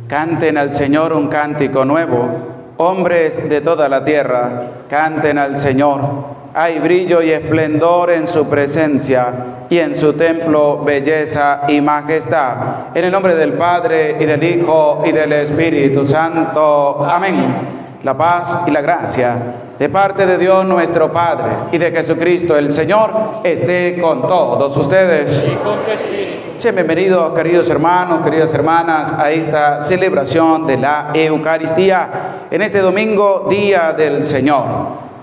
Canten al Señor un cántico nuevo, hombres de toda la tierra, canten al Señor. Hay brillo y esplendor en su presencia, y en su templo belleza y majestad. En el nombre del Padre, y del Hijo, y del Espíritu Santo. Amén. La paz y la gracia de parte de Dios nuestro Padre y de Jesucristo el Señor esté con todos ustedes. Y con tu espíritu. Sean bienvenidos, queridos hermanos, queridas hermanas, a esta celebración de la Eucaristía en este domingo, Día del Señor.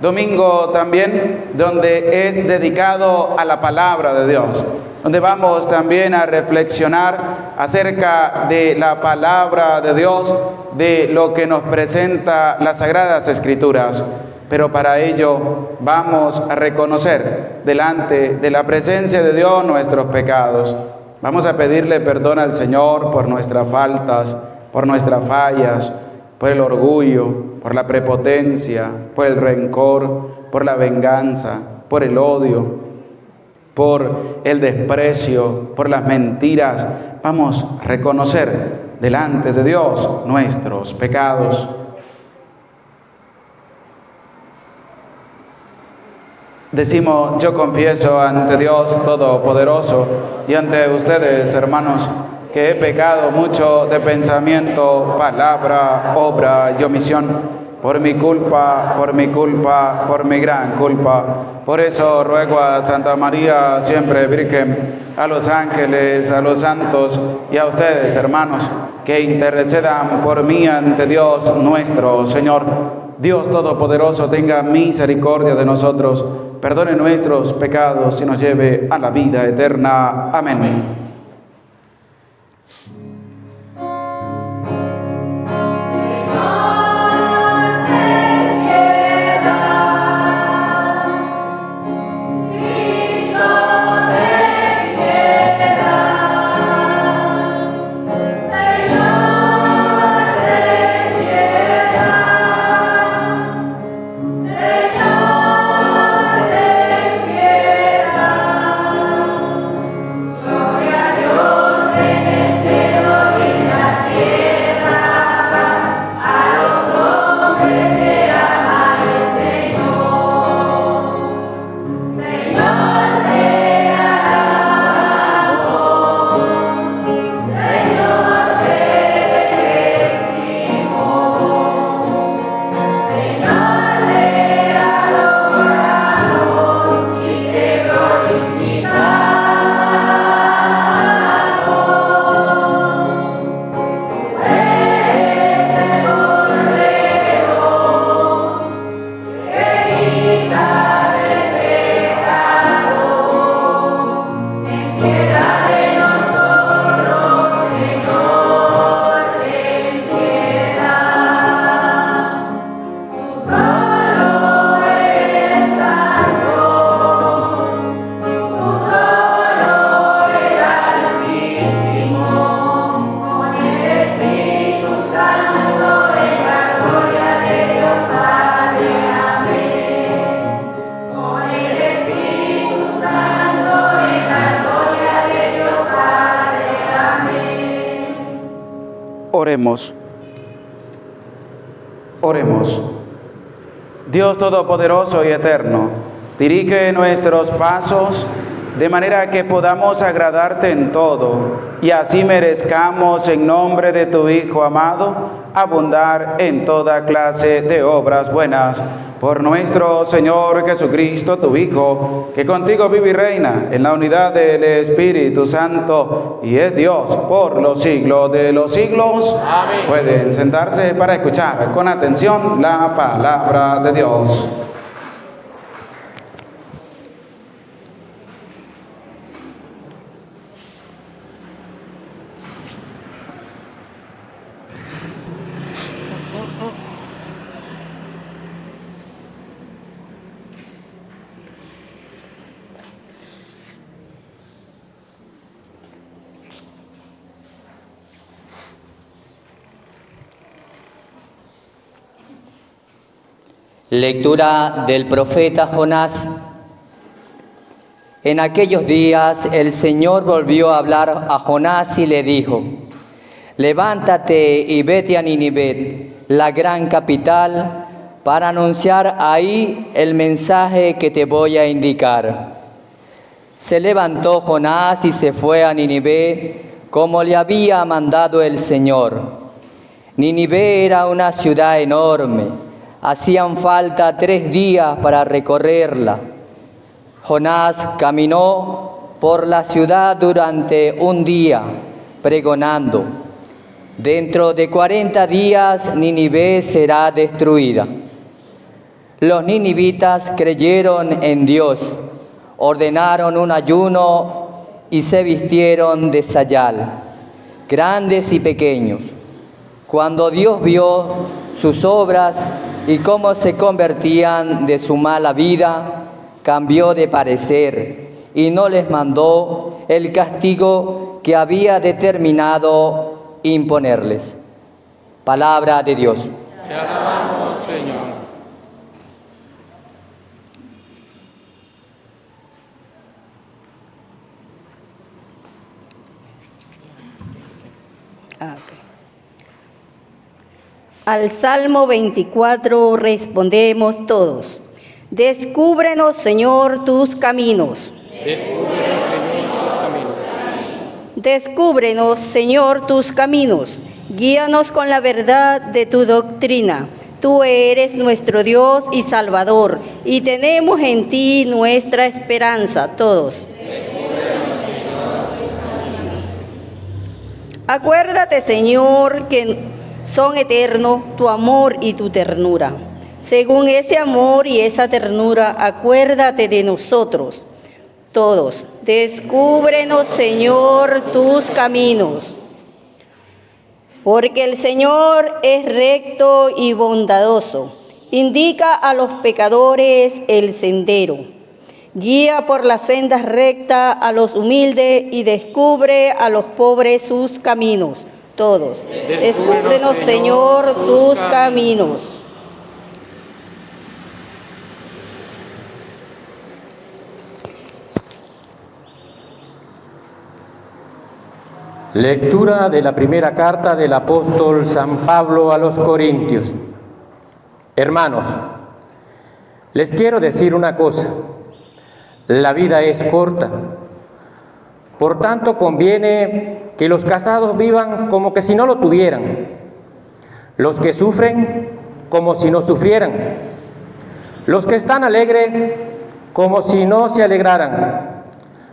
Domingo también donde es dedicado a la palabra de Dios, donde vamos también a reflexionar acerca de la palabra de Dios, de lo que nos presenta las Sagradas Escrituras. Pero para ello vamos a reconocer delante de la presencia de Dios nuestros pecados. Vamos a pedirle perdón al Señor por nuestras faltas, por nuestras fallas, por el orgullo, por la prepotencia, por el rencor, por la venganza, por el odio, por el desprecio, por las mentiras. Vamos a reconocer delante de Dios nuestros pecados. Decimos, yo confieso ante Dios Todopoderoso y ante ustedes, hermanos, que he pecado mucho de pensamiento, palabra, obra y omisión, por mi culpa, por mi gran culpa. Por eso ruego a Santa María, siempre Virgen, a los ángeles, a los santos y a ustedes, hermanos, que intercedan por mí ante Dios nuestro Señor. Dios Todopoderoso tenga misericordia de nosotros, perdone nuestros pecados y nos lleve a la vida eterna. Amén. Oremos. Oremos. Dios Todopoderoso y Eterno, dirige nuestros pasos de manera que podamos agradarte en todo, y así merezcamos en nombre de tu Hijo amado, abundar en toda clase de obras buenas. Por nuestro Señor Jesucristo, tu Hijo, que contigo vive y reina en la unidad del Espíritu Santo, y es Dios por los siglos de los siglos. Amén. Pueden sentarse para escuchar con atención la palabra de Dios. Lectura del profeta Jonás. En aquellos días el Señor volvió a hablar a Jonás y le dijo: levántate y vete a Nínive, la gran capital, para anunciar ahí el mensaje que te voy a indicar. Se levantó Jonás y se fue a Nínive, como le había mandado el Señor. Nínive era una ciudad enorme. Hacían falta 3 días para recorrerla. Jonás caminó por la ciudad durante un día, pregonando: dentro de 40 días Nínive será destruida. Los ninivitas creyeron en Dios, ordenaron un ayuno y se vistieron de sayal, grandes y pequeños. Cuando Dios vio sus obras y cómo se convertían de su mala vida, cambió de parecer y no les mandó el castigo que había determinado imponerles. Palabra de Dios. Te alabamos, Señor. Al Salmo 24 respondemos todos: descúbrenos, Señor, tus caminos. Descúbrenos, Señor, tus caminos. Guíanos con la verdad de tu doctrina. Tú eres nuestro Dios y Salvador, y tenemos en ti nuestra esperanza, todos. Acuérdate, Señor, que son eternos tu amor y tu ternura. Según ese amor y esa ternura, acuérdate de nosotros, todos. Descúbrenos, Señor, tus caminos. Porque el Señor es recto y bondadoso. Indica a los pecadores el sendero. Guía por las sendas rectas a los humildes y descubre a los pobres sus caminos. Todos. Descúbrenos, Señor, tus caminos. Lectura de la primera carta del apóstol San Pablo a los Corintios. Hermanos, les quiero decir una cosa: la vida es corta. Por tanto, conviene que los casados vivan como que si no lo tuvieran, los que sufren como si no sufrieran, los que están alegres como si no se alegraran,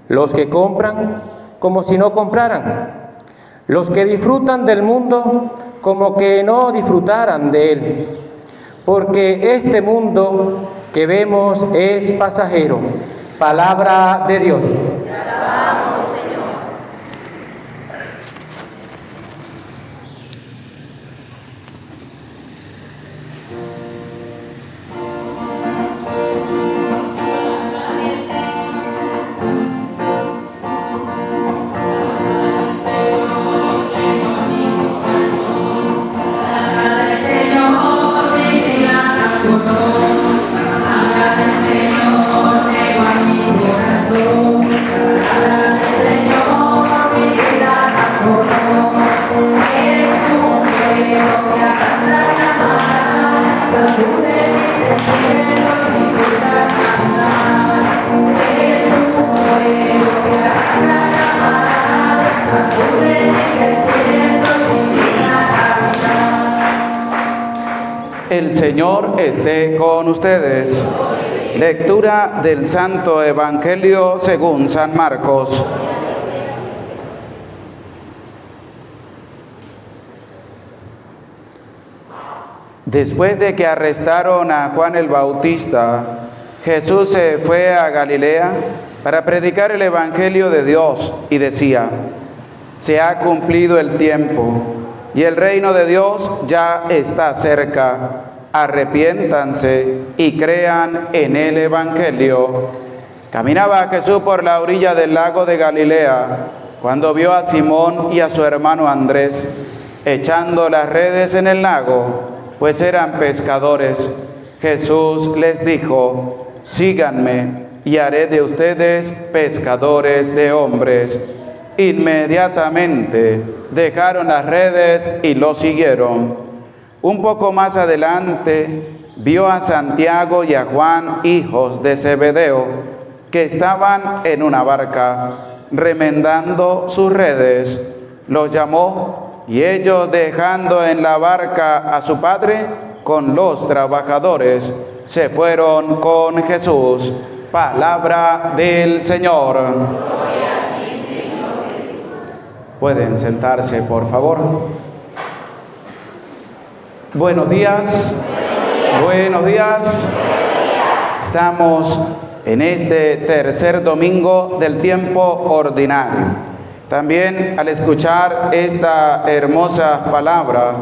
los que compran como si no compraran, los que disfrutan del mundo como que no disfrutaran de él, porque este mundo que vemos es pasajero. Palabra de Dios. El Señor esté con ustedes. Lectura del Santo Evangelio según San Marcos. Después de que arrestaron a Juan el Bautista, Jesús se fue a Galilea para predicar el Evangelio de Dios y decía: se ha cumplido el tiempo y el reino de Dios ya está cerca. Arrepiéntanse y crean en el Evangelio. Caminaba Jesús por la orilla del lago de Galilea cuando vio a Simón y a su hermano Andrés echando las redes en el lago, pues eran pescadores. Jesús les dijo: síganme y haré de ustedes pescadores de hombres. Inmediatamente dejaron las redes y lo siguieron. Un poco más adelante vio a Santiago y a Juan, hijos de Zebedeo, que estaban en una barca remendando sus redes. Los llamó y ellos, dejando en la barca a su padre con los trabajadores, se fueron con Jesús. Palabra del Señor. Pueden sentarse, por favor. Buenos días. Buenos días. Estamos en este tercer domingo del tiempo ordinario. También al escuchar esta hermosa palabra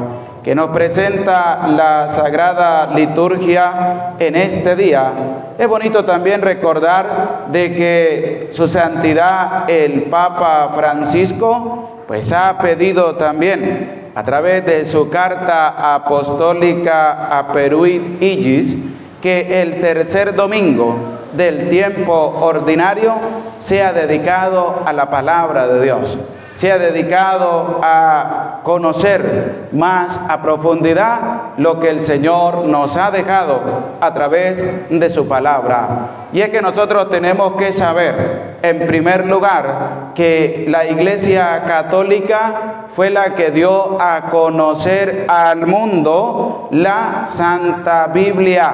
que nos presenta la Sagrada Liturgia en este día, es bonito también recordar de que Su Santidad el Papa Francisco pues ha pedido también a través de su carta apostólica Aperuit Iuris que el tercer domingo del tiempo ordinario sea dedicado a la palabra de Dios, sea dedicado a conocer más a profundidad lo que el Señor nos ha dejado a través de su palabra. Y es que nosotros tenemos que saber, en primer lugar, que la Iglesia Católica fue la que dio a conocer al mundo la Santa Biblia.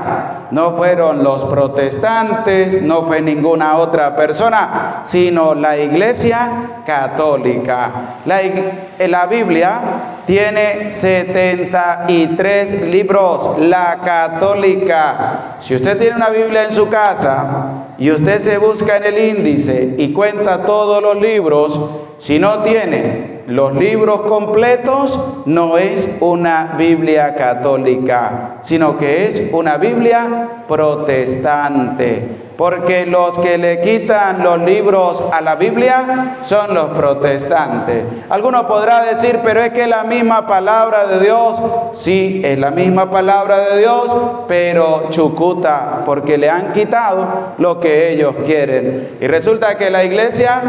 No fueron los protestantes, no fue ninguna otra persona, sino la Iglesia Católica. La Biblia tiene 73 libros, la católica. Si usted tiene una Biblia en su casa y usted se busca en el índice y cuenta todos los libros, si no tiene los libros completos, no es una Biblia católica, sino que es una Biblia protestante. Porque los que le quitan los libros a la Biblia son los protestantes. Alguno podrá decir, pero es que es la misma palabra de Dios. Sí, es la misma palabra de Dios, pero chucuta, porque le han quitado lo que ellos quieren. Y resulta que la Iglesia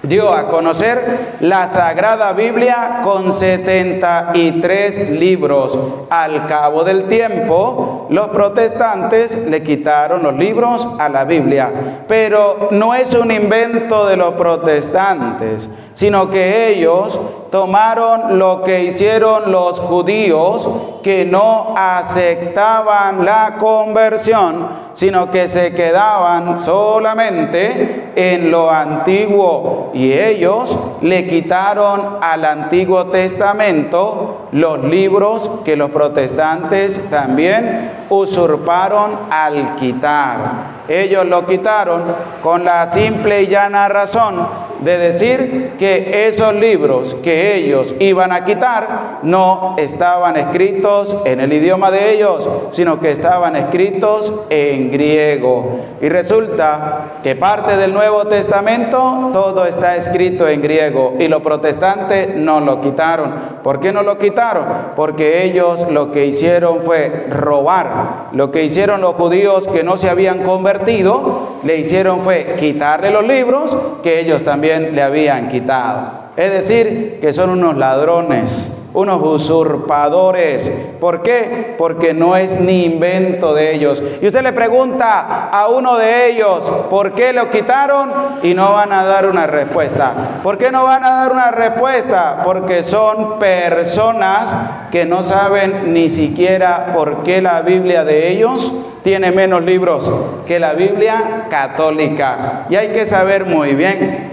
dio a conocer la Sagrada Biblia con 73 libros. Al cabo del tiempo, los protestantes le quitaron los libros a la Biblia. Pero no es un invento de los protestantes, sino que ellos tomaron lo que hicieron los judíos, que no aceptaban la conversión, sino que se quedaban solamente en lo antiguo. Y ellos le quitaron al Antiguo Testamento los libros que los protestantes también usurparon al quitar. Ellos lo quitaron con la simple y llana razón de decir que esos libros que ellos iban a quitar no estaban escritos en el idioma de ellos, sino que estaban escritos en griego. Y resulta que parte del Nuevo Testamento todo está escrito en griego, y los protestantes no lo quitaron. ¿Por qué no lo quitaron? Porque ellos lo que hicieron fue robar. Lo que hicieron los judíos que no se habían convertido, le hicieron fue quitarle los libros que ellos también le habían quitado. Es decir, que son unos ladrones, unos usurpadores. ¿Por qué? Porque no es ni invento de ellos. Y usted le pregunta a uno de ellos, ¿por qué lo quitaron? Y no van a dar una respuesta. ¿Por qué no van a dar una respuesta? Porque son personas que no saben ni siquiera por qué la Biblia de ellos tiene menos libros que la Biblia católica. Y hay que saber muy bien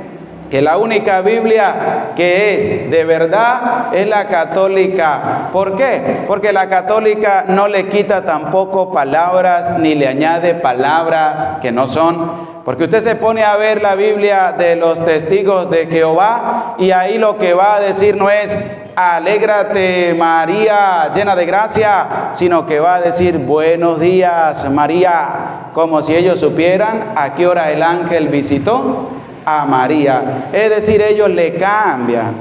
que la única Biblia que es de verdad es la católica. ¿Por qué? Porque la católica no le quita tampoco palabras ni le añade palabras que no son. Porque usted se pone a ver la Biblia de los testigos de Jehová y ahí lo que va a decir no es alégrate María llena de gracia, sino que va a decir buenos días María, como si ellos supieran a qué hora el ángel visitó a María. Es decir, ellos le cambian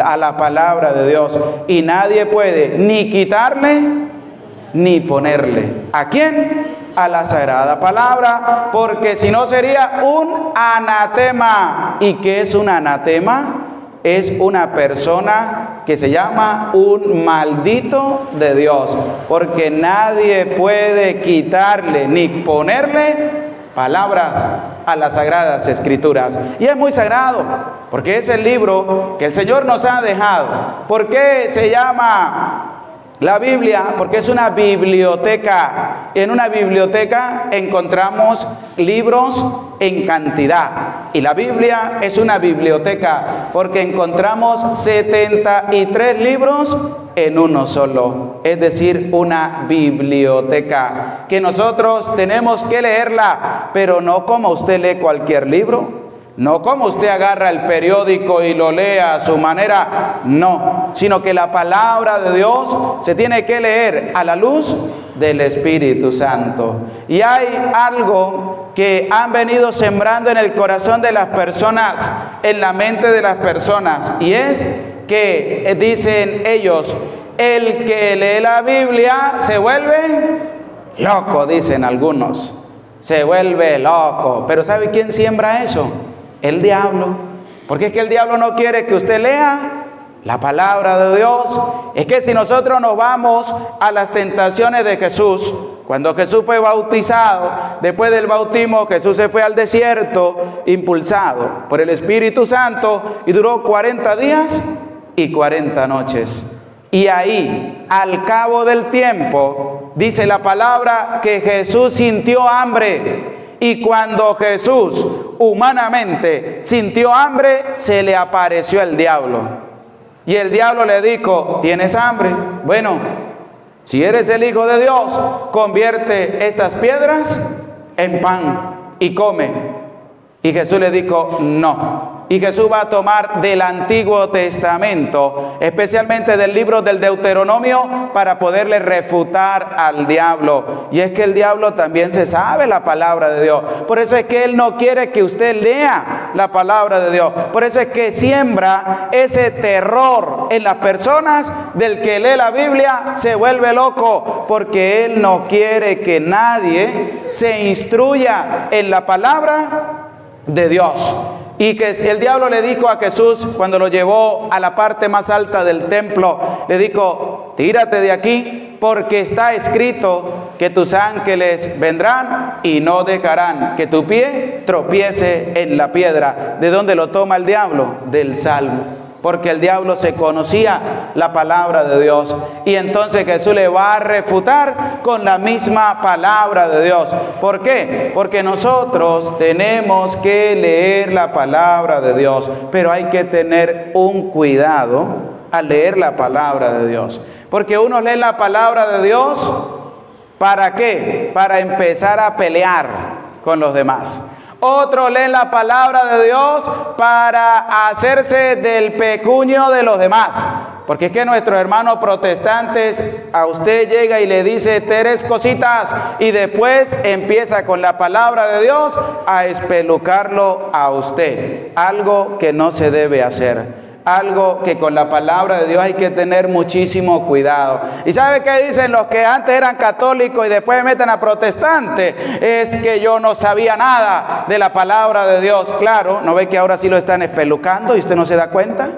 a la palabra de Dios y nadie puede ni quitarle ni ponerle. ¿A quién? A la sagrada palabra, porque si no sería un anatema. ¿Y qué es un anatema? Es una persona que se llama un maldito de Dios, porque nadie puede quitarle ni ponerle palabras a las Sagradas Escrituras. Y es muy sagrado, porque es el libro que el Señor nos ha dejado. ¿Por qué se llama la Biblia? Porque es una biblioteca. En una biblioteca encontramos libros en cantidad. Y la Biblia es una biblioteca porque encontramos 73 libros en uno solo. Es decir, una biblioteca que nosotros tenemos que leerla, pero no como usted lee cualquier libro. No como usted agarra el periódico y lo lee a su manera, no, sino que la palabra de Dios se tiene que leer a la luz del Espíritu Santo. Y hay algo que han venido sembrando en el corazón de las personas, en la mente de las personas, y es que dicen ellos, el que lee la Biblia se vuelve loco, dicen algunos, se vuelve loco. Pero ¿sabe quién siembra eso? El diablo, porque es que el diablo no quiere que usted lea la palabra de Dios. Es que si nosotros nos vamos a las tentaciones de Jesús, cuando Jesús fue bautizado, después del bautismo Jesús se fue al desierto impulsado por el Espíritu Santo y duró 40 días y 40 noches. Y ahí, al cabo del tiempo, dice la palabra que Jesús sintió hambre. Y cuando Jesús humanamente sintió hambre, se le apareció el diablo. Y el diablo le dijo, ¿tienes hambre? Bueno, si eres el Hijo de Dios, convierte estas piedras en pan y come. Y Jesús le dijo, no. Y Jesús va a tomar del Antiguo Testamento, especialmente del libro del Deuteronomio, para poderle refutar al diablo. Y es que el diablo también se sabe la palabra de Dios. Por eso es que él no quiere que usted lea la palabra de Dios. Por eso es que siembra ese terror en las personas. Del que lee la Biblia se vuelve loco, porque él no quiere que nadie se instruya en la palabra de Dios. Y que el diablo le dijo a Jesús cuando lo llevó a la parte más alta del templo, le dijo, tírate de aquí, porque está escrito que tus ángeles vendrán y no dejarán que tu pie tropiece en la piedra. ¿De dónde lo toma el diablo? Del Salmo. Porque el diablo se conocía la palabra de Dios. Y entonces Jesús le va a refutar con la misma palabra de Dios. ¿Por qué? Porque nosotros tenemos que leer la palabra de Dios. Pero hay que tener un cuidado al leer la palabra de Dios. Porque uno lee la palabra de Dios, ¿para qué? Para empezar a pelear con los demás. Otros leen la palabra de Dios para hacerse del pecunio de los demás. Porque es que nuestros hermanos protestantes, a usted llega y le dice 3 cositas y después empieza con la palabra de Dios a espelucarlo a usted. Algo que no se debe hacer. Algo que con la palabra de Dios hay que tener muchísimo cuidado. ¿Y sabe qué dicen los que antes eran católicos y después se meten a protestantes? Es que yo no sabía nada de la palabra de Dios. Claro, ¿no ve que ahora sí lo están espelucando y usted no se da cuenta?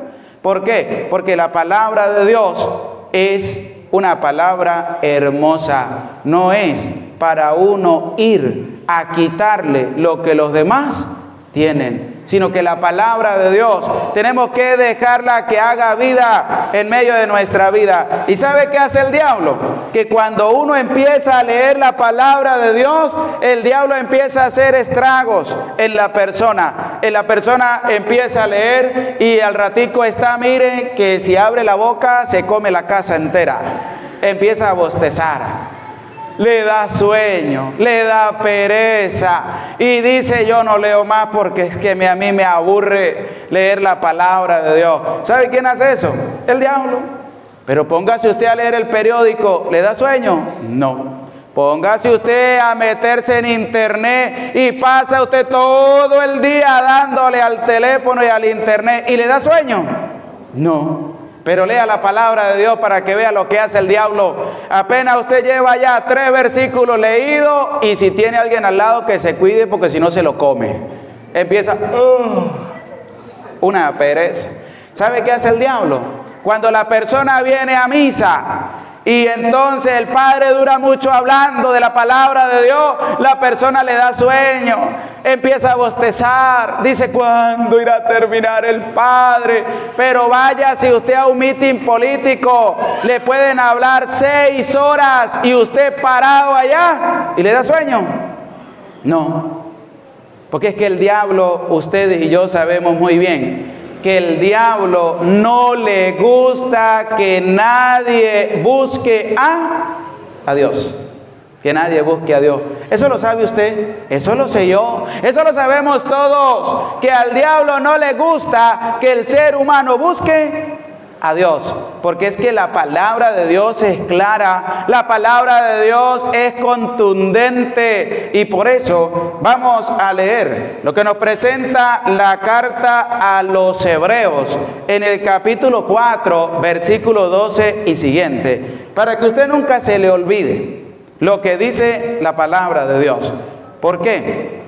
¿Por qué? Porque la palabra de Dios es una palabra hermosa. No es para uno ir a quitarle lo que los demás tienen, sino que la palabra de Dios tenemos que dejarla que haga vida en medio de nuestra vida. ¿Y sabe qué hace el diablo? Que cuando uno empieza a leer la palabra de Dios, el diablo empieza a hacer estragos en la persona. La persona empieza a leer y al ratico está, miren, que si abre la boca se come la casa entera. Empieza a bostezar. Le da sueño, le da pereza y dice: yo no leo más porque es que a mí me aburre leer la palabra de Dios. ¿Sabe quién hace eso? El diablo. Pero póngase usted a leer el periódico, ¿le da sueño? No. Póngase usted a meterse en internet y pasa usted todo el día dándole al teléfono y al internet y ¿le da sueño? No. Pero lea la palabra de Dios para que vea lo que hace el diablo. Apenas usted lleva ya 3 versículos leídos y si tiene alguien al lado que se cuide porque si no se lo come. Empieza una pereza. ¿Sabe qué hace el diablo? Cuando la persona viene a misa y entonces el padre dura mucho hablando de la palabra de Dios, la persona le da sueño, empieza a bostezar, dice: ¿cuándo irá a terminar el padre? Pero vaya, si usted a un mitin político le pueden hablar 6 horas y usted parado allá y le da sueño. No, porque es que el diablo, ustedes y yo sabemos muy bien que el diablo no le gusta que nadie busque a Dios. Que nadie busque a Dios. ¿Eso lo sabe usted? Eso lo sé yo. Eso lo sabemos todos. Que al diablo no le gusta que el ser humano busque a Dios. Porque es que la palabra de Dios es clara. La palabra de Dios es contundente. Y por eso vamos a leer lo que nos presenta la carta a los Hebreos en el capítulo 4, versículo 12 y siguiente. Para que usted nunca se le olvide lo que dice la palabra de Dios. ¿Por qué?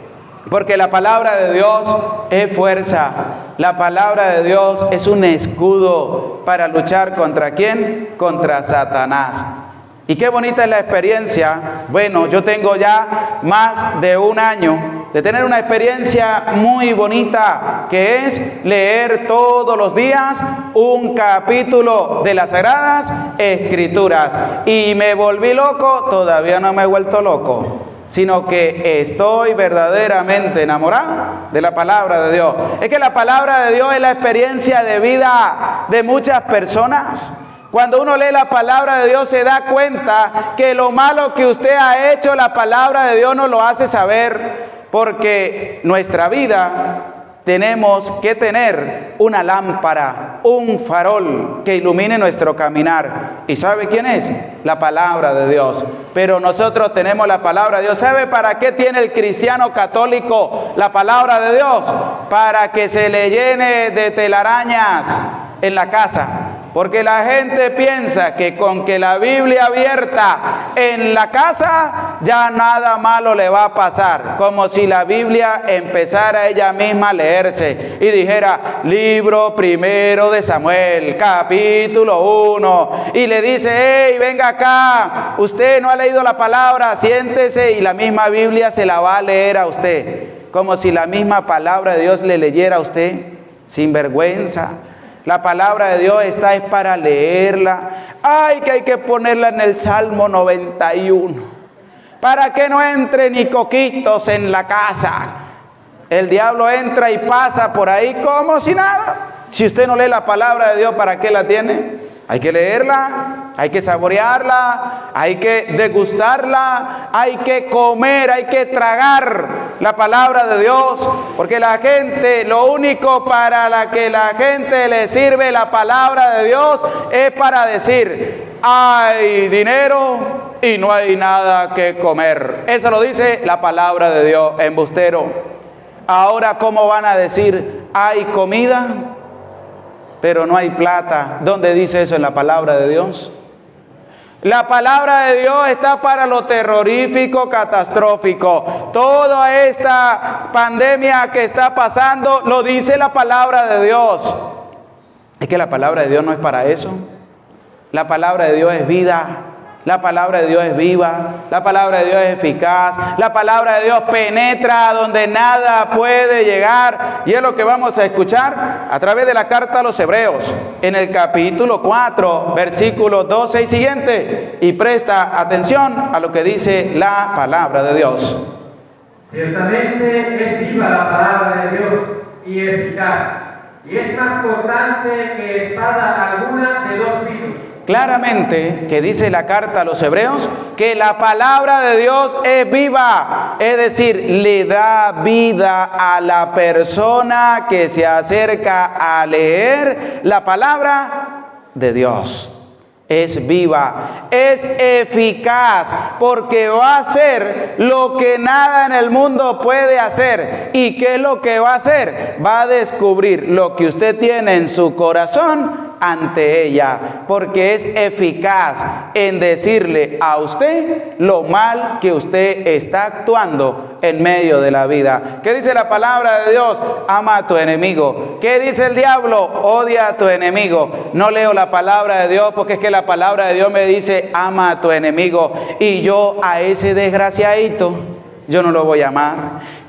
Porque la palabra de Dios es fuerza. La palabra de Dios es un escudo para luchar ¿contra quién? Contra Satanás. Y qué bonita es la experiencia. Bueno, yo tengo ya más de 1 año de tener una experiencia muy bonita, que es leer todos los días un capítulo de las Sagradas Escrituras. Y me volví loco, todavía no me he vuelto loco, sino que estoy verdaderamente enamorado de la palabra de Dios. Es que la palabra de Dios es la experiencia de vida de muchas personas. Cuando uno lee la palabra de Dios se da cuenta que lo malo que usted ha hecho, la palabra de Dios nos lo hace saber, porque nuestra vida tenemos que tener una lámpara, un farol que ilumine nuestro caminar. ¿Y sabe quién es? La palabra de Dios. Pero nosotros tenemos la palabra de Dios. ¿Sabe para qué tiene el cristiano católico la palabra de Dios? Para que se le llene de telarañas en la casa. Porque la gente piensa que con que la Biblia abierta en la casa ya nada malo le va a pasar. Como si la Biblia empezara ella misma a leerse y dijera: libro primero de Samuel, capítulo 1. Y le dice: hey, venga acá, usted no ha leído la palabra, siéntese, y la misma Biblia se la va a leer a usted. Como si la misma palabra de Dios le leyera a usted, sin vergüenza. La palabra de Dios es para leerla. Ay, que hay que ponerla en el Salmo 91. Para que no entre ni coquitos en la casa. El diablo entra y pasa por ahí como si nada. Si usted no lee la palabra de Dios, ¿para qué la tiene? Hay que leerla, hay que saborearla, hay que degustarla, hay que comer, hay que tragar la palabra de Dios, porque la gente, lo único para la que la gente le sirve la palabra de Dios es para decir: hay dinero y no hay nada que comer. Eso lo dice la palabra de Dios, embustero. Ahora, ¿cómo van a decir hay comida pero no hay plata? ¿Dónde dice eso en la palabra de Dios? La palabra de Dios está para lo terrorífico, catastrófico. Toda esta pandemia que está pasando lo dice la palabra de Dios. Es que la palabra de Dios no es para eso. La palabra de Dios es vida. La palabra de Dios es viva. La palabra de Dios es eficaz. La palabra de Dios penetra donde nada puede llegar. Y es lo que vamos a escuchar a través de la carta a los Hebreos, en el capítulo 4, versículos 12 y siguiente. Y presta atención a lo que dice la palabra de Dios. Ciertamente es viva la palabra de Dios y eficaz, y es más cortante que espada alguna de dos filos. Claramente que dice la carta a los Hebreos que la palabra de Dios es viva, es decir, le da vida a la persona que se acerca a leer la palabra de Dios. Es viva, es eficaz, porque va a hacer lo que nada en el mundo puede hacer. ¿Y qué es lo que va a hacer? Va a descubrir lo que usted tiene en su corazón ante ella, porque es eficaz en decirle a usted lo mal que usted está actuando en medio de la vida. ¿Qué dice la palabra de Dios? Ama a tu enemigo. ¿Qué dice el diablo? Odia a tu enemigo. No leo la palabra de Dios porque es que la palabra de Dios me dice ama a tu enemigo, y yo a ese desgraciadito yo no lo voy a amar.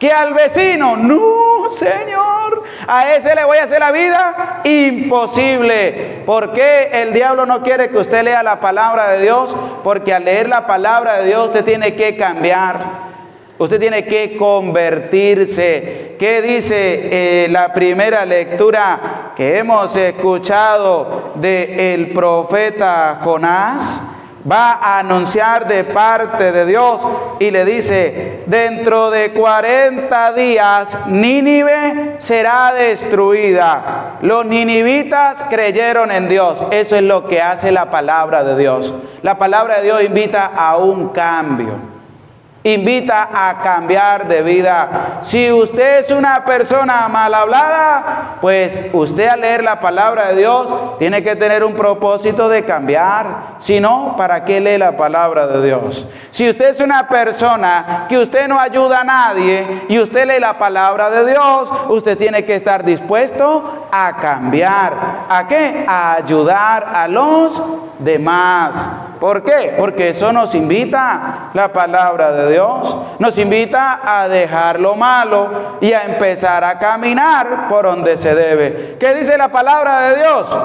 ¿Que al vecino? No, Señor, a ese le voy a hacer la vida imposible. ¿Por qué el diablo no quiere que usted lea la palabra de Dios? Porque al leer la palabra de Dios usted tiene que cambiar. Usted tiene que convertirse. ¿Qué dice la primera lectura que hemos escuchado del profeta Jonás? Va a anunciar de parte de Dios y le dice: dentro de 40 días Nínive será destruida. Los ninivitas creyeron en Dios. Eso es lo que hace la palabra de Dios. La palabra de Dios invita a un cambio. Invita a cambiar de vida. Si usted es una persona mal hablada, pues usted al leer la palabra de Dios tiene que tener un propósito de cambiar. Si no, ¿para qué lee la palabra de Dios? Si usted es una persona que usted no ayuda a nadie y usted lee la palabra de Dios, usted tiene que estar dispuesto a cambiar. ¿A qué? A ayudar a los demás. ¿Por qué? Porque eso nos invita la palabra de Dios. Nos invita a dejar lo malo y a empezar a caminar por donde se debe. ¿Qué dice la palabra de Dios?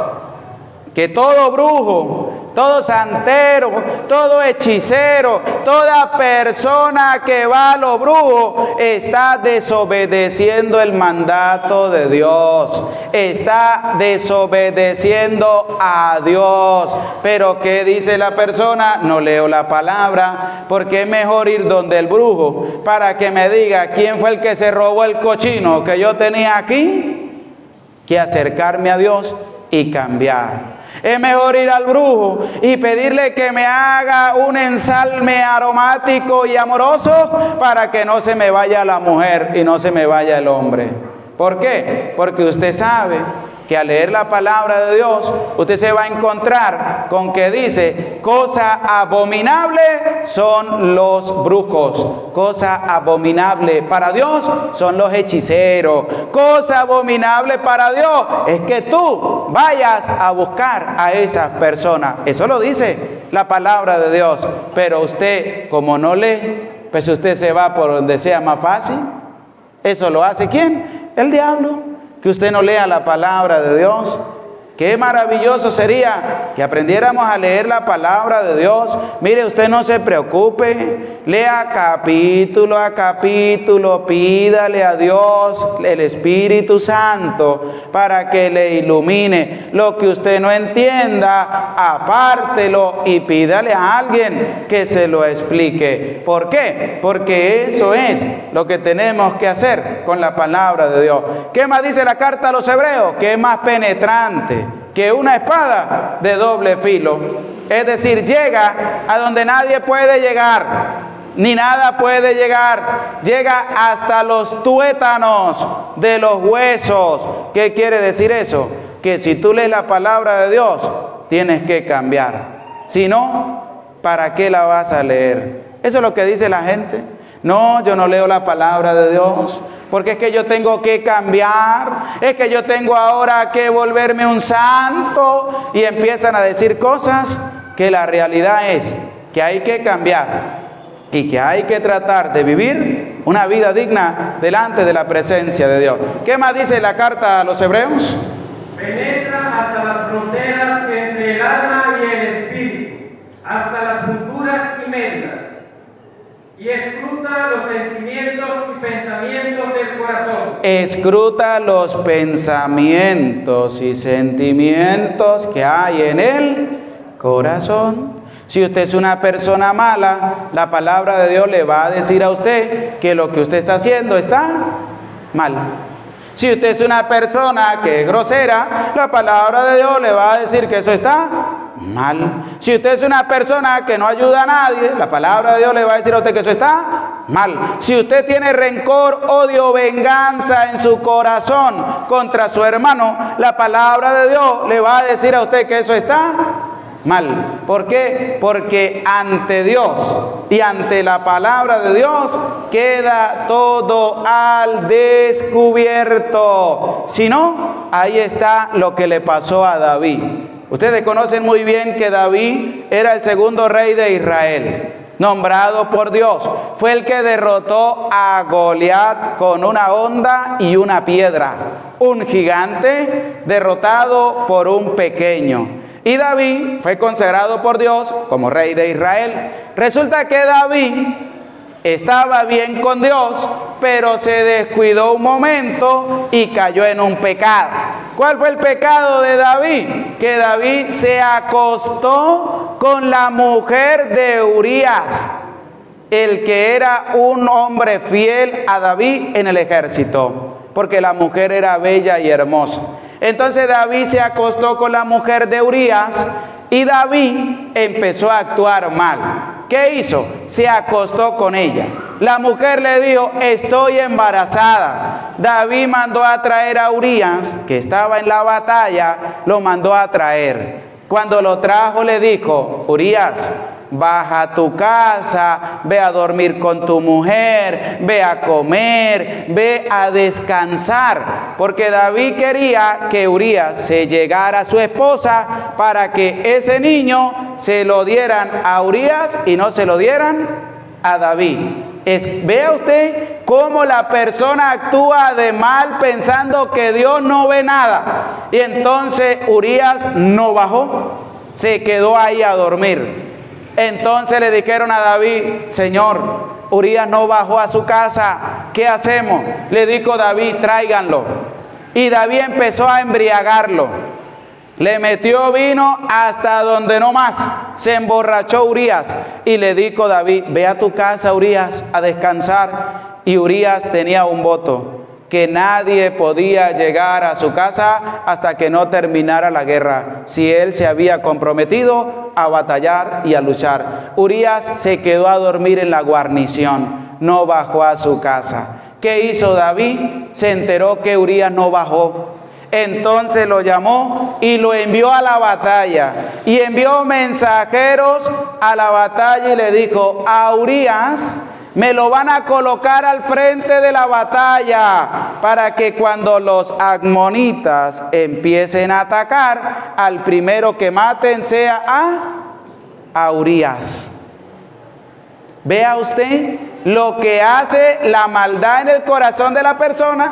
Que todo brujo, todo santero, todo hechicero, toda persona que va a lo brujo está desobedeciendo el mandato de Dios, está desobedeciendo a Dios. Pero ¿qué dice la persona? No leo la palabra, porque es mejor ir donde el brujo para que me diga quién fue el que se robó el cochino que yo tenía aquí, que acercarme a Dios y cambiar. Es mejor ir al brujo y pedirle que me haga un ensalme aromático y amoroso para que no se me vaya la mujer y no se me vaya el hombre. ¿Por qué? Porque usted sabe que al leer la palabra de Dios, usted se va a encontrar con que dice: cosa abominable son los brujos, cosa abominable para Dios son los hechiceros, cosa abominable para Dios es que tú vayas a buscar a esas personas. Eso lo dice la palabra de Dios, pero usted, como no lee, pues usted se va por donde sea más fácil. ¿Eso lo hace quién? El diablo. Que usted no lea la palabra de Dios. Qué maravilloso sería que aprendiéramos a leer la palabra de Dios. Mire, usted no se preocupe, lea capítulo a capítulo, pídale a Dios el Espíritu Santo para que le ilumine. Lo que usted no entienda, apártelo y pídale a alguien que se lo explique. ¿Por qué? Porque eso es lo que tenemos que hacer con la palabra de Dios. ¿Qué más dice la carta a los Hebreos? Que es más penetrante que una espada de doble filo. Es decir, llega a donde nadie puede llegar, ni nada puede llegar. Llega hasta los tuétanos de los huesos. ¿Qué quiere decir eso? Que si tú lees la palabra de Dios, tienes que cambiar. Si no, ¿para qué la vas a leer? Eso es lo que dice la gente. No, yo no leo la palabra de Dios, porque es que yo tengo que cambiar, es que yo tengo ahora que volverme un santo, y empiezan a decir cosas que la realidad es que hay que cambiar y que hay que tratar de vivir una vida digna delante de la presencia de Dios. ¿Qué más dice la carta a los hebreos? Penetra hasta las fronteras entre el alma y el espíritu, hasta las junturas y médulas, y escruta los sentimientos y pensamientos del corazón. Escruta los pensamientos y sentimientos que hay en el corazón. Si usted es una persona mala, la palabra de Dios le va a decir a usted que lo que usted está haciendo está mal. Si usted es una persona que es grosera, la palabra de Dios le va a decir que eso está mal. Si usted es una persona que no ayuda a nadie, la palabra de Dios le va a decir a usted que eso está mal. Si usted tiene rencor, odio, venganza en su corazón contra su hermano, la palabra de Dios le va a decir a usted que eso está mal. ¿Por qué? Porque ante Dios y ante la palabra de Dios queda todo al descubierto. Si no, ahí está lo que le pasó a David. Ustedes conocen muy bien que David era el segundo rey de Israel, nombrado por Dios. Fue el que derrotó a Goliat con una honda y una piedra. Un gigante derrotado por un pequeño. Y David fue consagrado por Dios como rey de Israel. Resulta que David estaba bien con Dios, pero se descuidó un momento y cayó en un pecado. ¿Cuál fue el pecado de David? Que David se acostó con la mujer de Urías, el que era un hombre fiel a David en el ejército, porque la mujer era bella y hermosa. Entonces David se acostó con la mujer de Urías y David empezó a actuar mal. ¿Qué hizo? Se acostó con ella. La mujer le dijo, estoy embarazada. David mandó a traer a Urías, que estaba en la batalla, lo mandó a traer. Cuando lo trajo le dijo, Urías, baja a tu casa, ve a dormir con tu mujer, ve a comer, ve a descansar, porque David quería que Urías se llegara a su esposa para que ese niño se lo dieran a Urías y no se lo dieran a David. Vea usted cómo la persona actúa de mal pensando que Dios no ve nada. Y entonces Urías no bajó, se quedó ahí a dormir. Entonces le dijeron a David, Señor, Urías no bajó a su casa, ¿qué hacemos? Le dijo David, tráiganlo. Y David empezó a embriagarlo. Le metió vino hasta donde no más. Se emborrachó Urías. Y le dijo David, ve a tu casa, Urías, a descansar. Y Urías tenía un voto, que nadie podía llegar a su casa hasta que no terminara la guerra, si él se había comprometido a batallar y a luchar. Urías se quedó a dormir en la guarnición, no bajó a su casa. ¿Qué hizo David? Se enteró que Urías no bajó. Entonces lo llamó y lo envió a la batalla. Y envió mensajeros a la batalla y le dijo, a Urías me lo van a colocar al frente de la batalla para que cuando los amonitas empiecen a atacar, al primero que maten sea a Urías. Vea usted lo que hace la maldad en el corazón de la persona.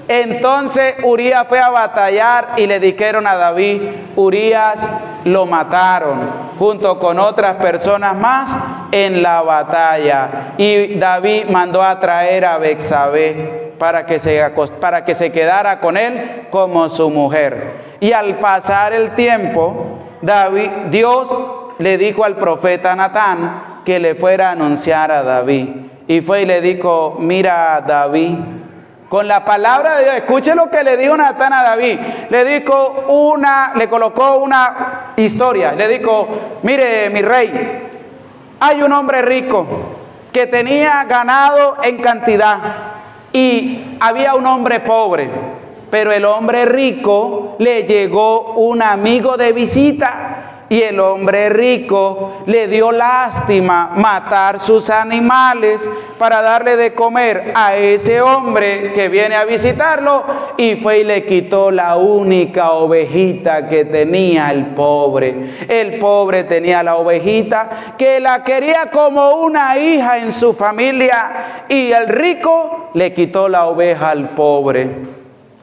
Entonces Urías fue a batallar y le dijeron a David, Urías lo mataron junto con otras personas más en la batalla. Y David mandó a traer a Betsabé para que se quedara con él como su mujer. Y al pasar el tiempo, Dios le dijo al profeta Natán que le fuera a anunciar a David. Y fue y le dijo, mira David, con la palabra de Dios, escuche lo que le dijo Natán a David. Le colocó una historia. Le dijo, mire mi rey, hay un hombre rico que tenía ganado en cantidad y había un hombre pobre. Pero el hombre rico le llegó un amigo de visita Y el hombre rico le dio lástima matar sus animales para darle de comer a ese hombre que viene a visitarlo, y fue y le quitó la única ovejita que tenía el pobre. El pobre tenía la ovejita que la quería como una hija en su familia, y el rico le quitó la oveja al pobre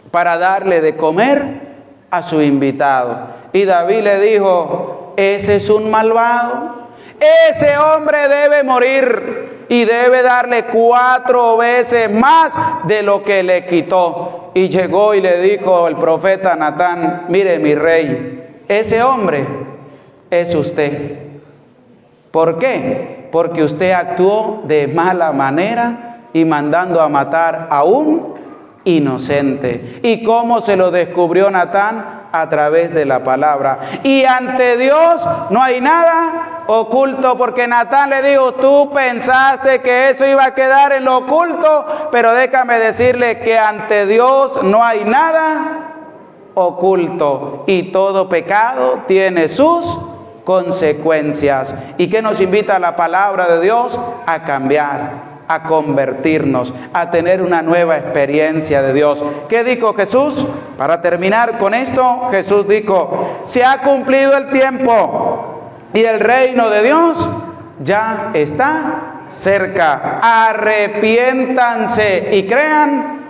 para darle de comer a su invitado. Y David le dijo: ese es un malvado, ese hombre debe morir y debe darle 4 veces más de lo que le quitó. Y llegó y le dijo el profeta Natán: mire, mi rey, ese hombre es usted. ¿Por qué? Porque usted actuó de mala manera y mandando a matar a un inocente. ¿Y cómo se lo descubrió Natán? A través de la palabra. Y ante Dios no hay nada oculto, porque Natán le dijo: tú pensaste que eso iba a quedar en lo oculto, pero déjame decirle que ante Dios no hay nada oculto, y todo pecado tiene sus consecuencias. ¿Y qué nos invita la palabra de Dios? A cambiar, a convertirnos, a tener una nueva experiencia de Dios. ¿Qué dijo Jesús? Para terminar con esto, Jesús dijo: se ha cumplido el tiempo y el reino de Dios ya está cerca. Arrepiéntanse y crean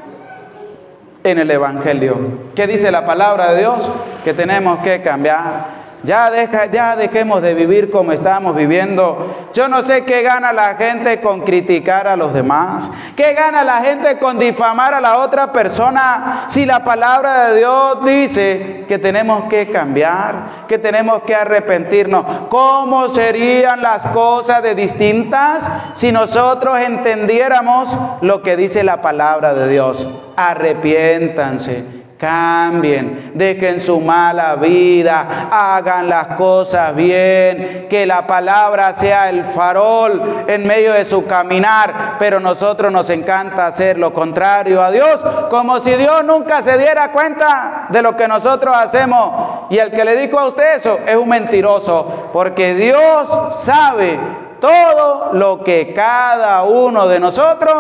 en el Evangelio. ¿Qué dice la palabra de Dios? Que tenemos que cambiar. Ya dejemos de vivir como estamos viviendo. Yo no sé qué gana la gente con criticar a los demás. ¿Qué gana la gente con difamar a la otra persona? Si la palabra de Dios dice que tenemos que cambiar, que tenemos que arrepentirnos. ¿Cómo serían las cosas de distintas si nosotros entendiéramos lo que dice la palabra de Dios? Arrepiéntanse, cambien, dejen su mala vida, hagan las cosas bien, que la palabra sea el farol en medio de su caminar. Pero nosotros nos encanta hacer lo contrario a Dios, como si Dios nunca se diera cuenta de lo que nosotros hacemos. Y el que le dijo a usted eso es un mentiroso, porque Dios sabe todo lo que cada uno de nosotros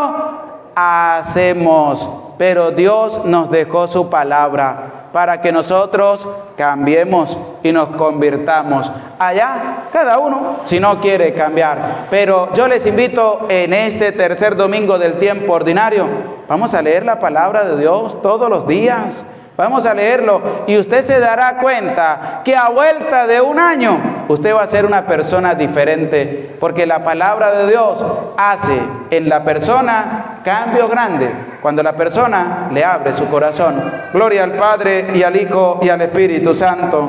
hacemos. Pero Dios nos dejó su palabra para que nosotros cambiemos y nos convirtamos. Allá, cada uno, si no quiere cambiar. Pero yo les invito en este tercer domingo del tiempo ordinario, vamos a leer la palabra de Dios todos los días. Vamos a leerlo y usted se dará cuenta que a vuelta de un año usted va a ser una persona diferente, porque la palabra de Dios hace en la persona cambios grandes cuando la persona le abre su corazón. Gloria al Padre y al Hijo y al Espíritu Santo.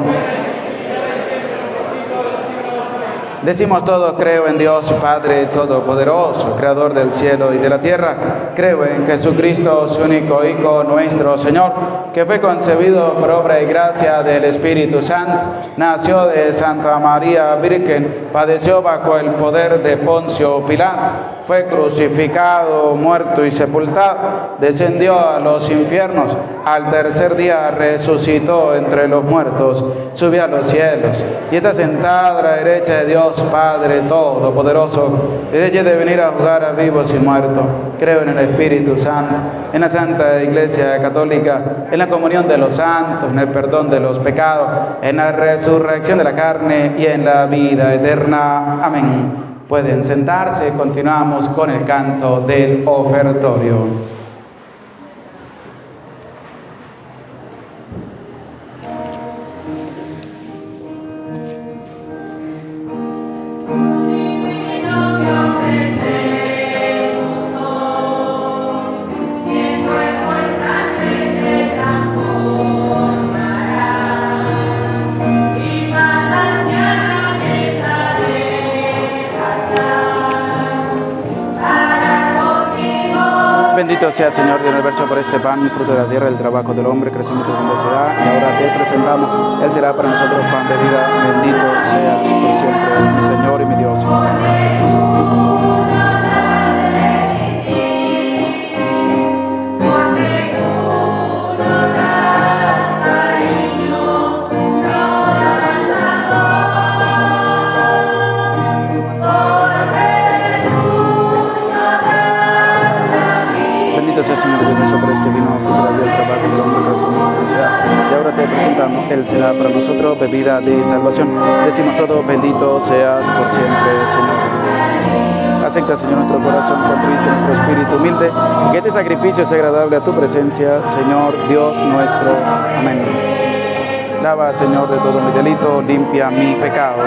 Decimos todos: creo en Dios Padre Todopoderoso, Creador del cielo y de la tierra. Creo en Jesucristo, su único Hijo, nuestro Señor, que fue concebido por obra y gracia del Espíritu Santo, nació de Santa María Virgen, padeció bajo el poder de Poncio Pilato, fue crucificado, muerto y sepultado, descendió a los infiernos, al tercer día resucitó entre los muertos, subió a los cielos y está sentado a la derecha de Dios Padre Todopoderoso, y de allí de venir a juzgar a vivos y muertos. Creo en el Espíritu Santo, en la Santa Iglesia Católica, en la comunión de los santos, en el perdón de los pecados, en la resurrección de la carne y en la vida eterna. Amén. Pueden sentarse, continuamos con el canto del ofertorio. Bendito sea, Señor del universo, por este pan, fruto de la tierra, el trabajo del hombre, crecimiento de donde se da, y ahora te presentamos. Él será para nosotros pan de vida. Bendito seas por siempre, mi Señor y mi Dios. Amén. No das cariño, no das amor. Él será para nosotros bebida de salvación. Decimos todos, bendito seas por siempre, Señor. Acepta, Señor, nuestro corazón contrito, nuestro espíritu humilde, y que este sacrificio sea agradable a tu presencia, Señor, Dios nuestro. Amén. Lava, Señor, de todo mi delito, limpia mi pecado.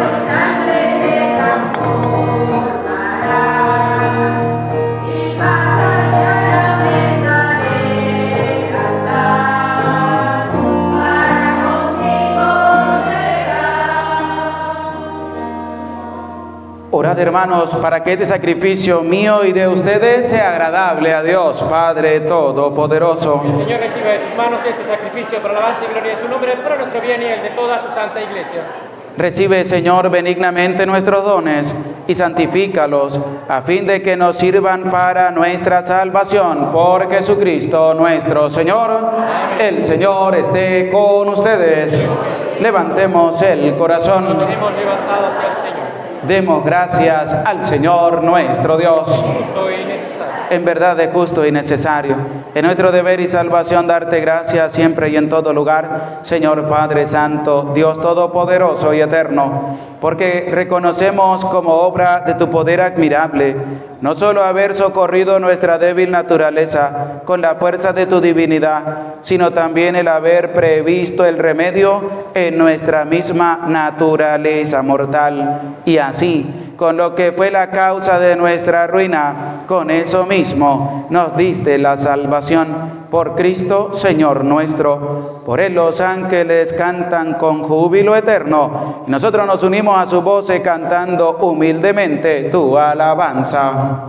Orad, hermanos, para que este sacrificio mío y de ustedes sea agradable a Dios, Padre Todopoderoso. El Señor reciba de tus manos este sacrificio para alabanza y gloria de su nombre, para nuestro bien y el de toda su santa iglesia. Recibe, Señor, benignamente nuestros dones y santifícalos, a fin de que nos sirvan para nuestra salvación. Por Jesucristo nuestro Señor. El Señor esté con ustedes. Levantemos el corazón. Lo tenemos levantado hacia el Señor. Demos gracias al Señor nuestro Dios. Justo y necesario. En verdad es justo y necesario. Es nuestro deber y salvación darte gracias siempre y en todo lugar, Señor Padre Santo, Dios Todopoderoso y Eterno, porque reconocemos como obra de tu poder admirable, no solo haber socorrido nuestra débil naturaleza con la fuerza de tu divinidad, sino también el haber previsto el remedio en nuestra misma naturaleza mortal, y así, con lo que fue la causa de nuestra ruina, con eso mismo nos diste la salvación. Por Cristo, Señor nuestro. Por Él los ángeles cantan con júbilo eterno, y nosotros nos unimos a su voz cantando humildemente tu alabanza.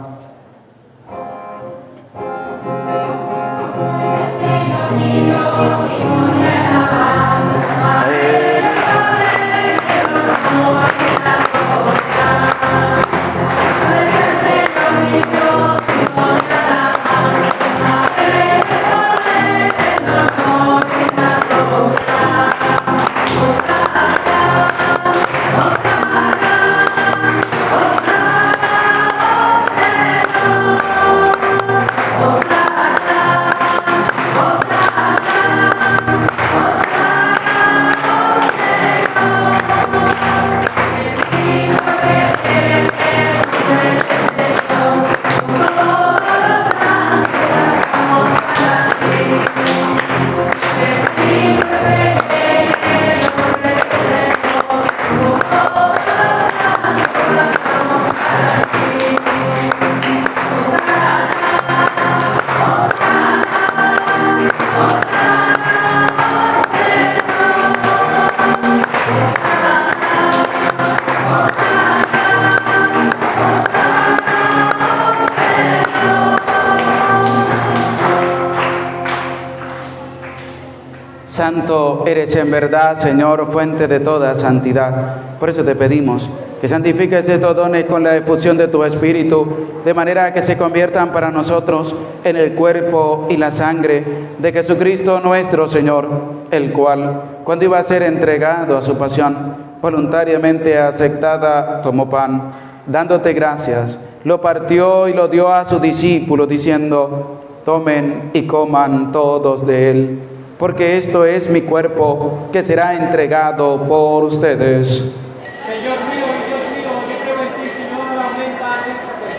Santo eres en verdad, Señor, fuente de toda santidad. Por eso te pedimos que santifiques estos dones con la efusión de tu Espíritu, de manera que se conviertan para nosotros en el cuerpo y la sangre de Jesucristo nuestro Señor, el cual, cuando iba a ser entregado a su pasión, voluntariamente aceptada, tomó pan, dándote gracias, lo partió y lo dio a sus discípulos, diciendo: tomen y coman todos de él, porque esto es mi cuerpo, que será entregado por ustedes. Señor mío y Dios mío, yo creo en ti, Señor, aumenta esta fe.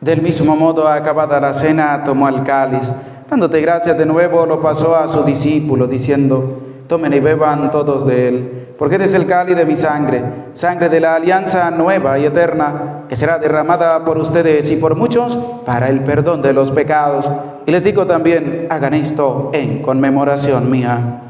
Del mismo modo, acabada la cena, tomó el cáliz, dándote gracias de nuevo, lo pasó a sus discípulos, diciendo: tomen y beban todos de él, porque este es el cáliz de mi sangre, sangre de la alianza nueva y eterna, que será derramada por ustedes y por muchos para el perdón de los pecados. Y les digo también: hagan esto en conmemoración mía.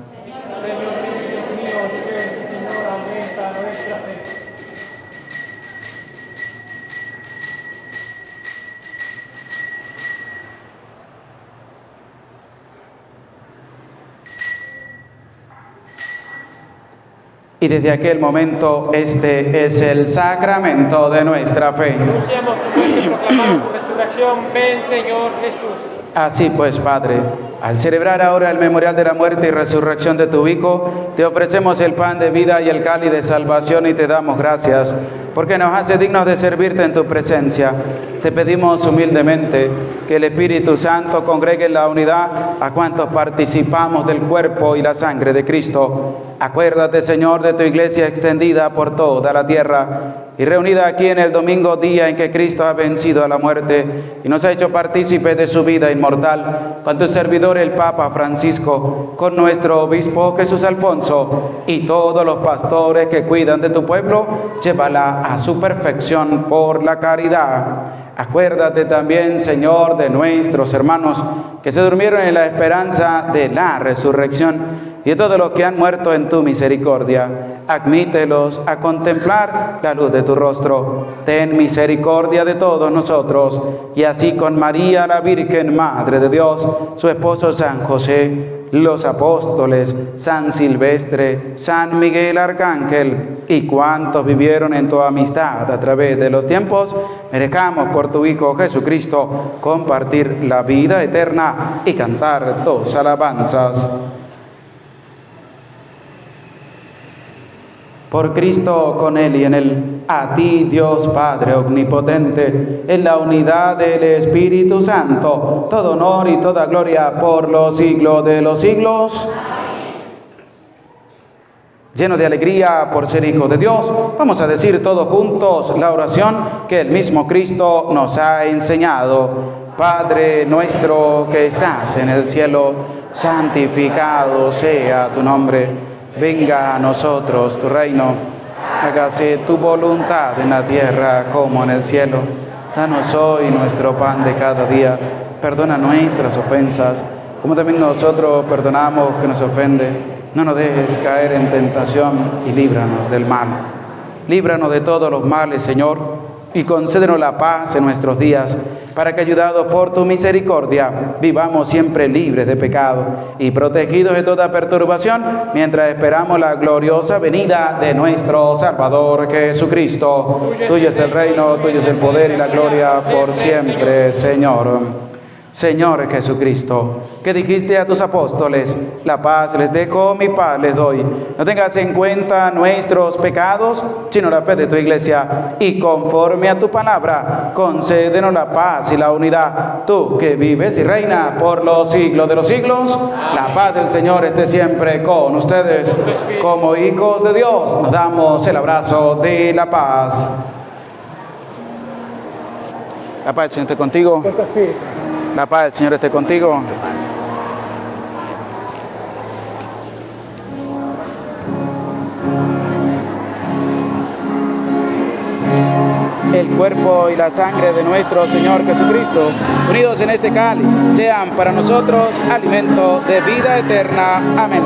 Y desde aquel momento, este es el sacramento de nuestra fe. Anunciamos tu muerte y proclamamos tu resurrección. Ven, Señor Jesús. Así pues, Padre, al celebrar ahora el memorial de la muerte y resurrección de tu Hijo, te ofrecemos el pan de vida y el cáliz de salvación y te damos gracias, porque nos hace dignos de servirte en tu presencia. Te pedimos humildemente que el Espíritu Santo congregue en la unidad a cuantos participamos del cuerpo y la sangre de Cristo. Acuérdate, Señor, de tu iglesia extendida por toda la tierra y reunida aquí en el domingo, día en que Cristo ha vencido a la muerte y nos ha hecho partícipes de su vida inmortal, con tu servidor el Papa Francisco, con nuestro obispo Jesús Alfonso y todos los pastores que cuidan de tu pueblo, llévala a su perfección por la caridad. Acuérdate también, Señor, de nuestros hermanos que se durmieron en la esperanza de la resurrección y de todos los que han muerto en tu misericordia. Admítelos a contemplar la luz de tu rostro. Ten misericordia de todos nosotros, y así con María, la Virgen Madre de Dios, su esposo San José, los apóstoles, San Silvestre, San Miguel Arcángel y cuantos vivieron en tu amistad a través de los tiempos, merezcamos por tu Hijo Jesucristo compartir la vida eterna y cantar tus alabanzas. Por Cristo, con Él y en Él, a ti, Dios Padre Omnipotente, en la unidad del Espíritu Santo, todo honor y toda gloria por los siglos de los siglos. Lleno de alegría por ser hijos de Dios, vamos a decir todos juntos la oración que el mismo Cristo nos ha enseñado. Padre nuestro que estás en el cielo, santificado sea tu nombre. Venga a nosotros tu reino, hágase tu voluntad en la tierra como en el cielo. Danos hoy nuestro pan de cada día, perdona nuestras ofensas, como también nosotros perdonamos que nos ofende. No nos dejes caer en tentación y líbranos del mal. Líbranos de todos los males, Señor, y concédenos la paz en nuestros días, para que, ayudados por tu misericordia, vivamos siempre libres de pecado y protegidos de toda perturbación, mientras esperamos la gloriosa venida de nuestro Salvador Jesucristo. Tuyo es el reino, tuyo es el poder y la gloria por siempre, Señor. Señor Jesucristo, que dijiste a tus apóstoles, la paz les dejo, mi paz les doy. No tengas en cuenta nuestros pecados, sino la fe de tu iglesia, y conforme a tu palabra, concédenos la paz y la unidad. Tú que vives y reinas por los siglos de los siglos, la paz del Señor esté siempre con ustedes. Como hijos de Dios, nos damos el abrazo de la paz. La paz del Señor esté contigo. La paz del Señor esté contigo. El cuerpo y la sangre de nuestro Señor Jesucristo, unidos en este cáliz, sean para nosotros alimento de vida eterna. Amén.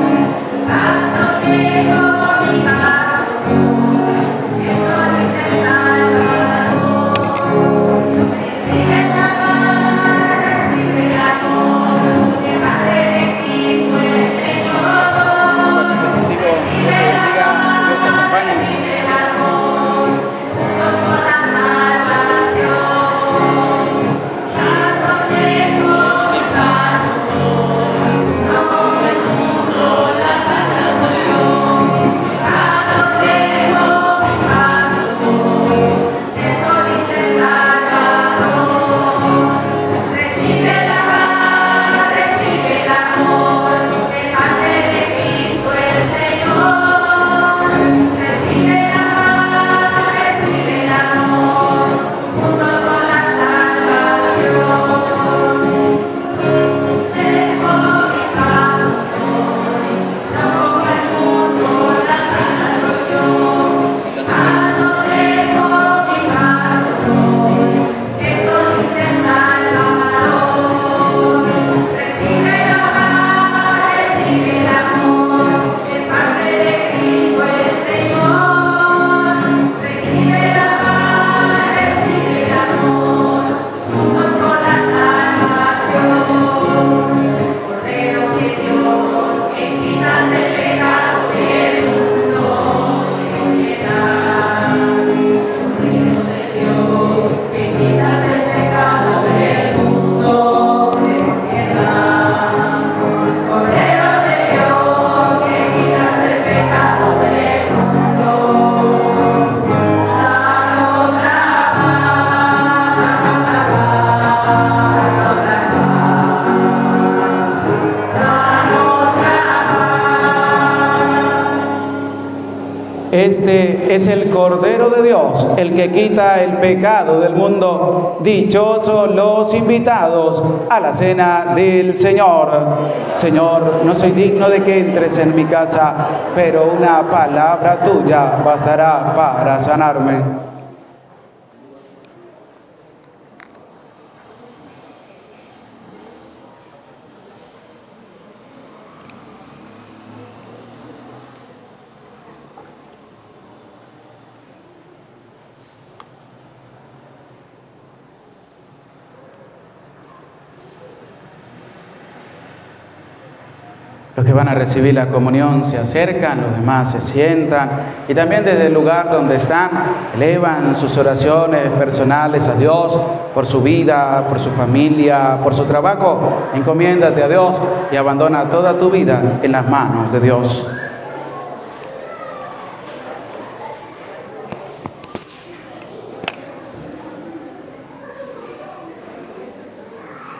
es el Cordero de Dios, el que quita el pecado del mundo. Dichosos los invitados a la cena del Señor. Señor, no soy digno de que entres en mi casa, pero una palabra tuya bastará para sanarme. Los que van a recibir la comunión se acercan, los demás se sientan y también desde el lugar donde están elevan sus oraciones personales a Dios por su vida, por su familia, por su trabajo. Encomiéndate a Dios y abandona toda tu vida en las manos de Dios.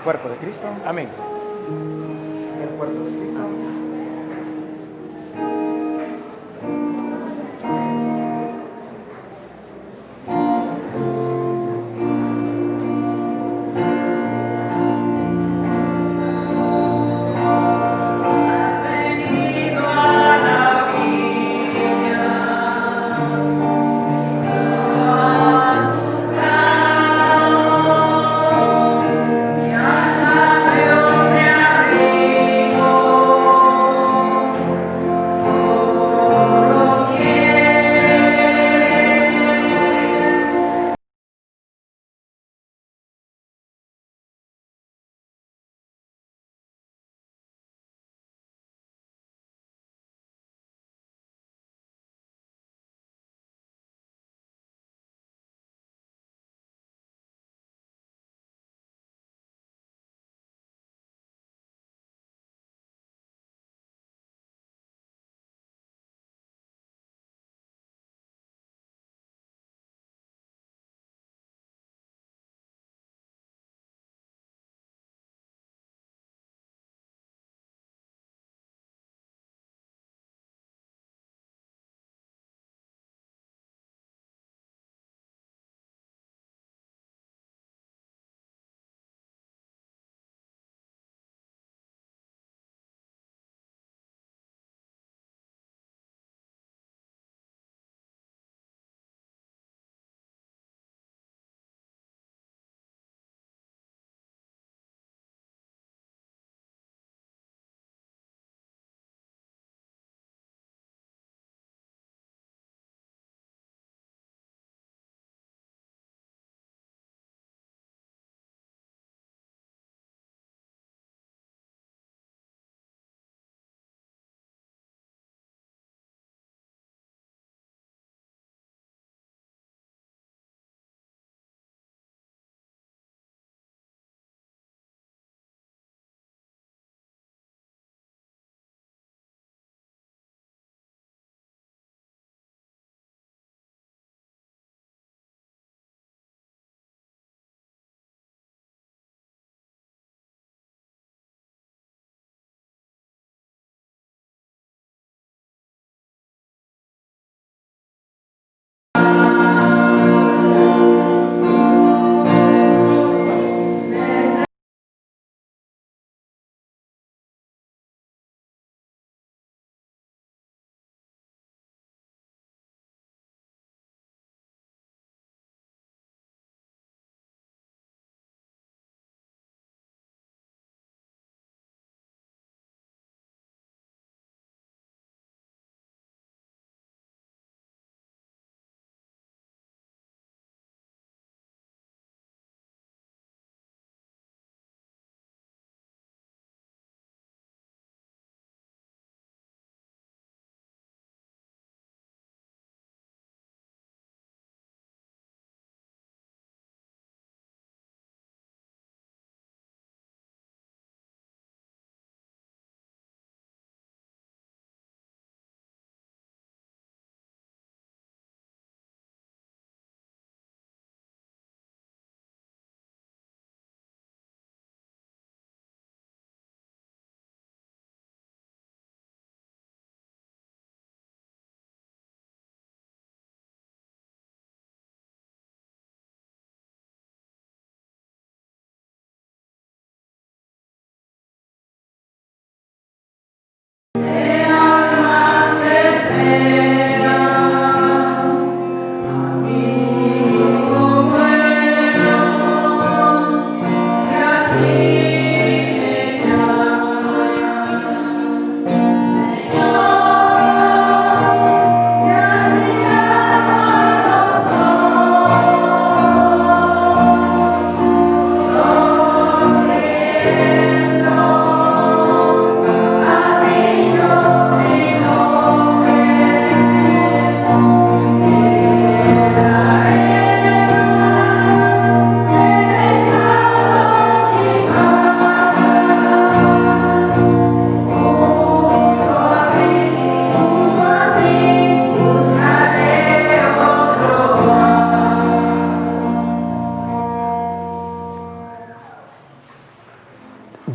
Cuerpo de Cristo. Amén. El cuerpo de Cristo. Dios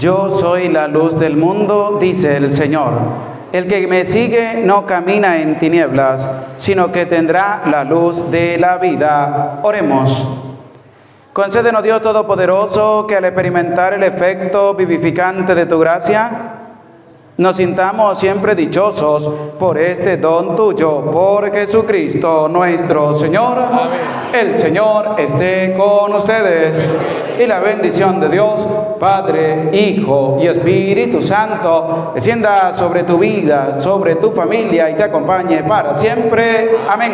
Yo soy la luz del mundo, dice el Señor. El que me sigue no camina en tinieblas, sino que tendrá la luz de la vida. Oremos. Concédenos, Dios Todopoderoso, que al experimentar el efecto vivificante de tu gracia, nos sintamos siempre dichosos por este don tuyo, por Jesucristo nuestro Señor. Amén. El Señor esté con ustedes. Y la bendición de Dios, Padre, Hijo y Espíritu Santo, descienda sobre tu vida, sobre tu familia y te acompañe para siempre. Amén.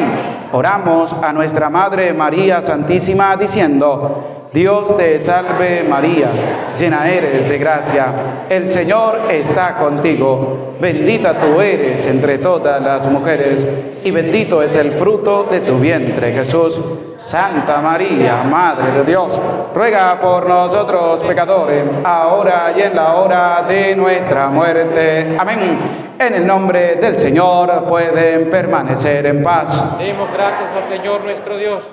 Oramos a nuestra Madre María Santísima diciendo: Dios te salve María, llena eres de gracia, el Señor está contigo, bendita tú eres entre todas las mujeres, y bendito es el fruto de tu vientre, Jesús. Santa María, Madre de Dios, ruega por nosotros pecadores, ahora y en la hora de nuestra muerte. Amén. En el nombre del Señor pueden permanecer en paz. Demos gracias al Señor nuestro Dios.